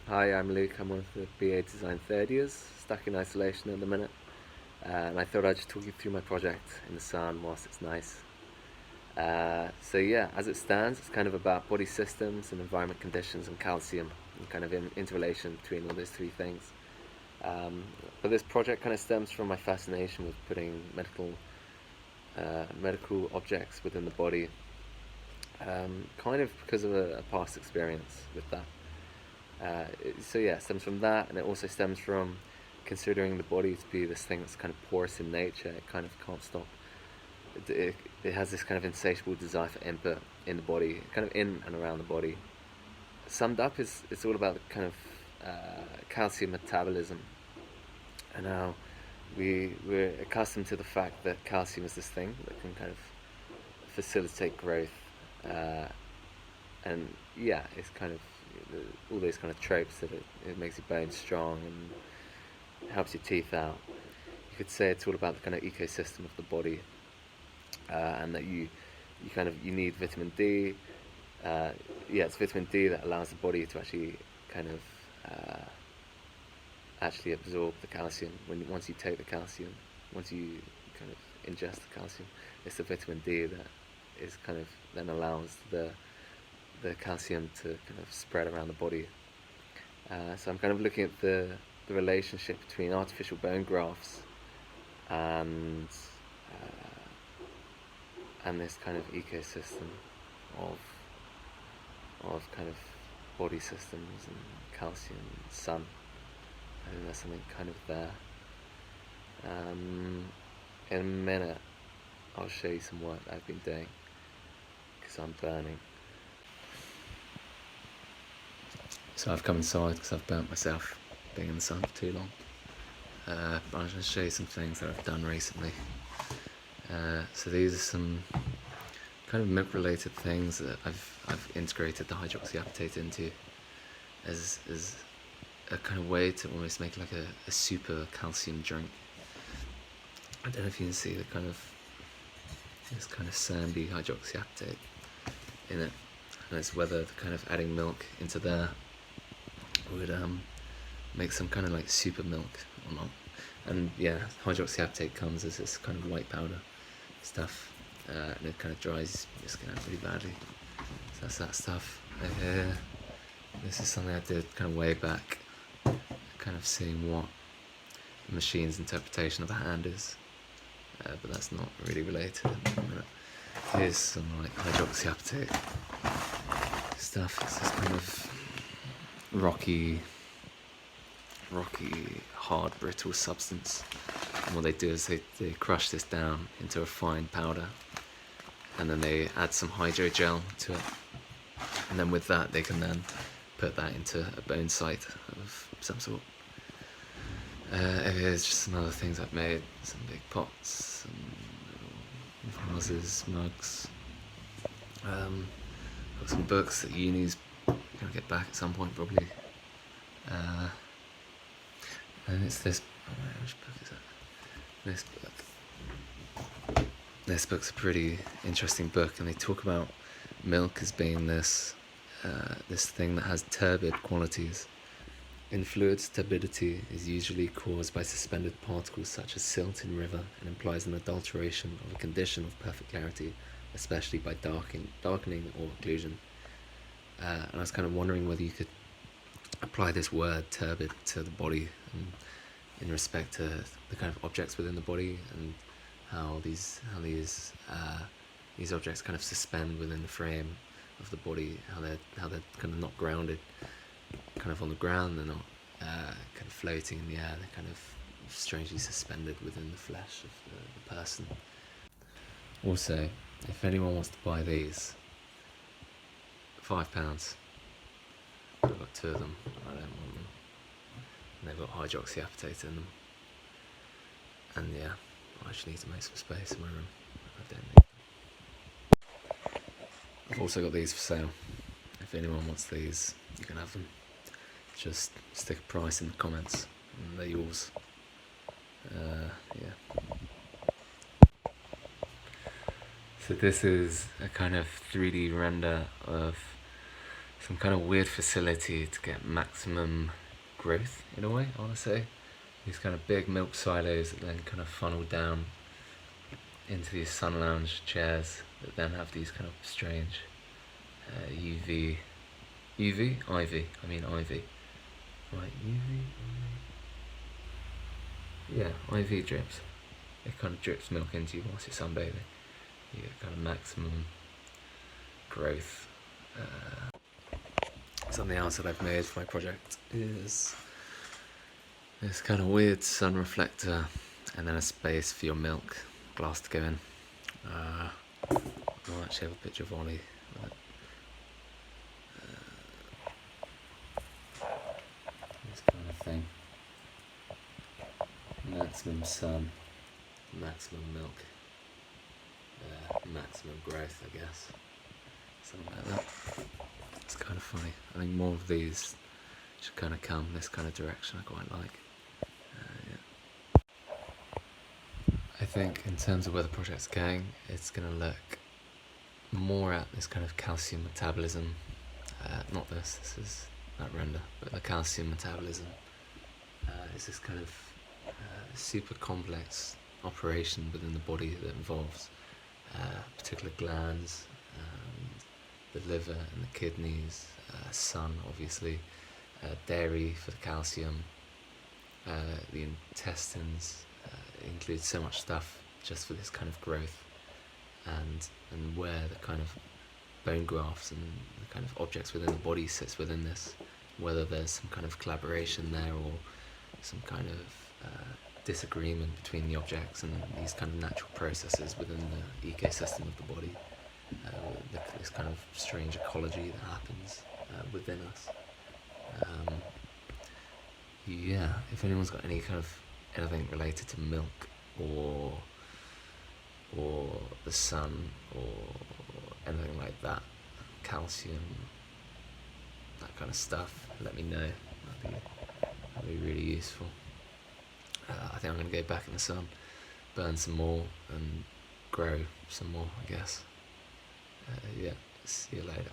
Hi, I'm Luke. I'm one of the BA Design third years, stuck in isolation at the minute. And I thought I'd just talk you through my project in the sun whilst it's nice. So yeah, as it stands, it's kind of about body systems and environment conditions and calcium, and kind of interrelation between all those three things. Um, but this project kind of stems from my fascination with putting medical objects within the body, kind of because of a past experience with that. So yeah, it stems from that, and it also stems from considering the body to be this thing that's kind of porous in nature. It kind of can't stop. It has this kind of insatiable desire for input in the body, kind of in and around the body. Summed up, is it's all about the kind of calcium metabolism, and how we're accustomed to the fact that calcium is this thing that can kind of facilitate growth, uh, and yeah, it's kind of all those kind of tropes that it makes your bones strong and helps your teeth out. You could say it's all about the kind of ecosystem of the body, and that you kind of you need vitamin D. Yeah, it's vitamin D that allows the body to actually kind of actually absorb the calcium. Once you take the calcium, once you kind of ingest the calcium, it's the vitamin D that is kind of then allows the calcium to kind of spread around the body. So I'm kind of looking at the relationship between artificial bone grafts and this kind of ecosystem of kind of body systems and calcium and sun. I think there's something kind of there. In a minute, I'll show you some work that I've been doing because I'm burning. So I've come inside because I've burnt myself being in the sun for too long. But I'm going to show you some things that I've done recently. So these are some kind of milk-related things that I've integrated the hydroxyapatite into as a kind of way to almost make like a super calcium drink. I don't know if you can see the kind of this kind of sandy hydroxyapatite in it, and it's whether the kind of adding milk into there would make some kind of like super milk or not. And yeah, hydroxyapatite comes as this kind of white powder stuff, and it kind of dries your skin out really badly. So that's that stuff. This is something I did kind of way back, kind of seeing what the machine's interpretation of a hand is, but that's not really related at the minute. Here's some like hydroxyapatite stuff. It's this kind of rocky, hard, brittle substance. And what they do is they crush this down into a fine powder, and then they add some hydrogel to it. And then with that, they can then put that into a bone site of some sort. Here's just some other things I've made. Some big pots, some vases, mugs. Got some books that uni's gonna get back at some point probably. And it's this, which book is it? This book. This book's a pretty interesting book, and they talk about milk as being this thing that has turbid qualities. In fluids, turbidity is usually caused by suspended particles such as silt in river, and implies an adulteration of a condition of perfect clarity, especially by darkening or occlusion. And I was kind of wondering whether you could apply this word turbid to the body, and in respect to the kind of objects within the body, and how these objects kind of suspend within the frame of the body, how they're kind of not grounded, kind of on the ground. They're not kind of floating in the air. They're kind of strangely suspended within the flesh of the person. Also, if anyone wants to buy these, £5. I've got two of them. I don't want them. And they've got hydroxyapatite in them. And yeah, I actually need to make some space in my room. I don't need them. I've also got these for sale. If anyone wants these, you can have them. Just stick a price in the comments, and they're yours. Yeah. So this is a kind of 3D render of some kind of weird facility to get maximum growth, in a way, I want to say. These kind of big milk silos that then kind of funnel down into these sun lounge chairs that then have these kind of strange ivy, right, yeah, IV drips. It kind of drips milk into you whilst you're sunbathing. You get kind of maximum growth. Something else that I've made for my project is this kind of weird sun reflector and then a space for your milk glass to go in. I'll actually have a picture of Ollie. This kind of thing. Maximum sun, maximum milk, maximum growth, I guess. Something like that. It's kind of funny. I think more of these should kind of come this kind of direction. I quite like. Yeah. I think in terms of where the project's going, it's going to look more at this kind of calcium metabolism. Not this is that render, but the calcium metabolism is this kind of super complex operation within the body that involves particular glands, the liver and the kidneys, sun obviously, dairy for the calcium, the intestines. It includes so much stuff just for this kind of growth, and where the kind of bone grafts and the kind of objects within the body sits within this, whether there's some kind of collaboration there or some kind of disagreement between the objects and these kind of natural processes within the ecosystem of the body, this kind of strange ecology that happens within us. Yeah, if anyone's got any kind of anything related to milk or the sun or anything like that, calcium, that kind of stuff, let me know. That'd be really useful. I think I'm going to go back in the sun, burn some more and grow some more, I guess. Yeah, see you later.